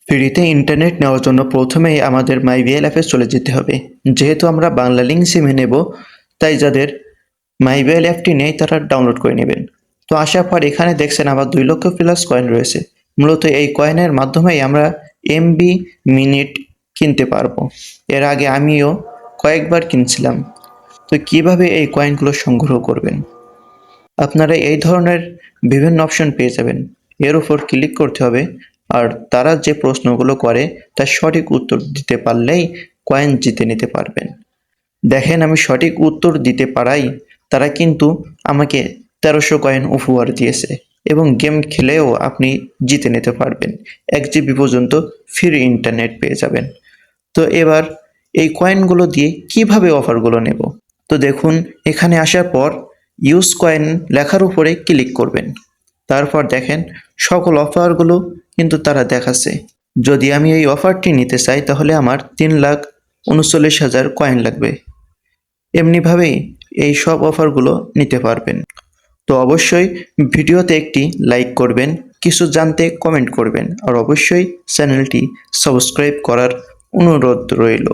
ফ্রিতে ইন্টারনেট নেওয়ার জন্য প্রথমেই আমাদের মাইভিএল অ্যাপে চলে যেতে হবে। যেহেতু আমরা বাংলা লিঙ্ক সিমে নেব, তাই যাদের মাইভিএল অ্যাপটি নেই তারা ডাউনলোড করে নেবেন। তো আসার পর এখানে দেখছেন আবার 2 লক্ষ প্লাস কয়েন রয়েছে। মূলত এই কয়েনের মাধ্যমেই আমরা এমবি মিনিট কিনতে পারবো। এর আগে আমিও কয়েকবার কিনছিলাম। তো কিভাবে এই কয়েনগুলো সংগ্রহ করবেন? আপনারা এই ধরনের বিভিন্ন অপশন পেয়ে যাবেন। এর উপর ক্লিক করতে হবে, আর তারা যে প্রশ্নগুলো করে তার সঠিক উত্তর দিতে পারলেই কয়েন জিতে নিতে পারবেন। দেখেন আমি সঠিক উত্তর দিতে পারাই তারা কিন্তু আমাকে 1300 কয়েন উপহার দিয়েছে এবং গেম খেলেও আপনি জিতে নিতে পারবেন। 1 জিবি পর্যন্ত ফ্রি ইন্টারনেট পেয়ে যাবেন। তো এবার এই কয়েনগুলো দিয়ে কিভাবে অফারগুলো নেব? তো দেখুন, এখানে আসার পর ইউজ কয়েন লেখার উপরে ক্লিক করবেন। তারপর দেখেন সকল অফারগুলো কিন্তু তারা দেখাচ্ছে। যদি আমি এই অফারটি নিতে চাই তাহলে আমার 3,39,000 কয়েন লাগবে। এমনিভাবেই এই সব অফারগুলো নিতে পারবেন। তো অবশ্যই ভিডিওতে একটি লাইক করবেন, কিছু জানতে কমেন্ট করবেন, আর অবশ্যই চ্যানেলটি সাবস্ক্রাইব করার অনুরোধ রইল।